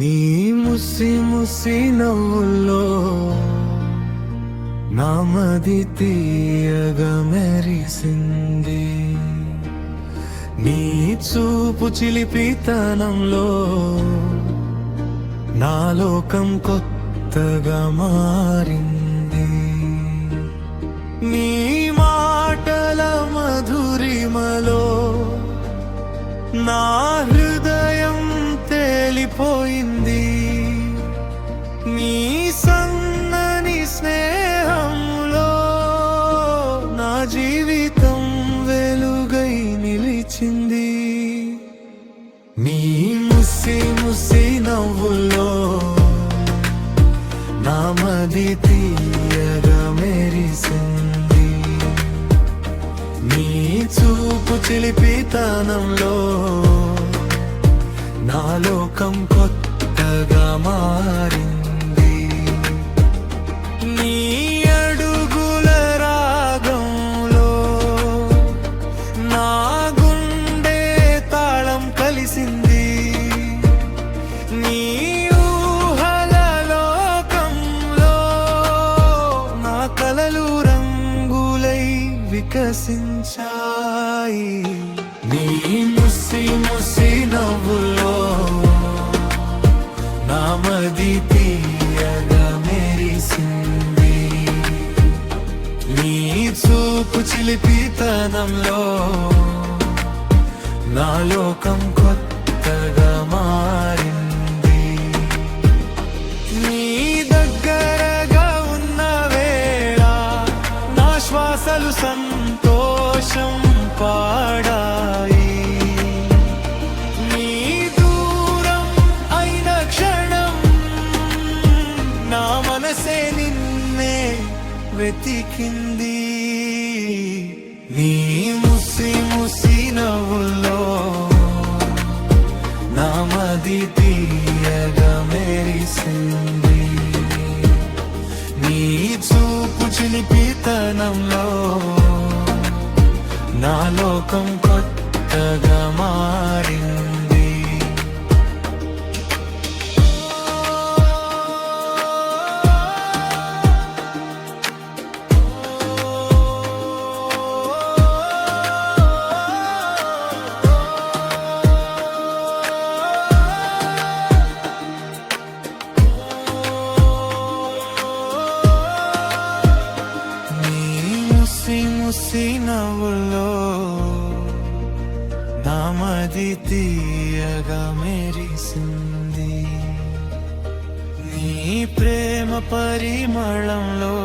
నీ ముసి ముసి నవ్వుల్లో నామది తీయగా మెరిసింది. నీ చూపు చిలిపితనంలో నా లోకం కొత్తగా మారింది. నీ మాటల మధురిమలో నా హృదయం తేలిపోయింది. నీ సన్నని స్నేహంలో నా జీవితం వెలుగై నిలిచింది. నీ ముసి ముసి నవ్వుల్లో నా మది తీయగా మెరిసింది. నీ చూపు చిలిపితనంలో నా లోకం కొత్తగా మారింది. నీ అడుగుల రాగంలో నా గుండె తాళం కలిసింది. నీ ఊహల లోకంలో నా కలలు రంగులై వికసించాయి. నీ ముసి ముసి నవ్వులో నా మది తీయగా మెరిసింది. నీ చూపు చిలిపితనంలో నా లోకం కొత్తగా మారింది. నీ దగ్గరగా ఉన్న వేళ నా శ్వాసలు సంతోషం పాడాయి. నీ దూరం అయిన క్షణం నా మనసే నిన్నే వెతికింది. నీ ముసి ముసి నవ్వుల్లో నా మది తీయగా మెరిసింది. నీ చూపు చిలిపితనంలో నా లోకం కొత్తగా మారింది. నీ ముసి ముసి నవ్వుల్లో నా మది తీయగా మెరిసింది. నీ ప్రేమ పరిమళంలో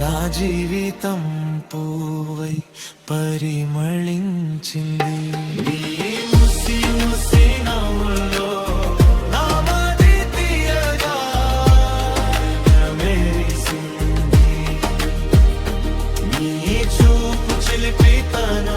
నా జీవితం పూవై పరిమళించింది. నీ ముసి ముసి నవ్వుల్లో నా మది తీయగా మెరిసింది. నీ చూపు చిలిపితనం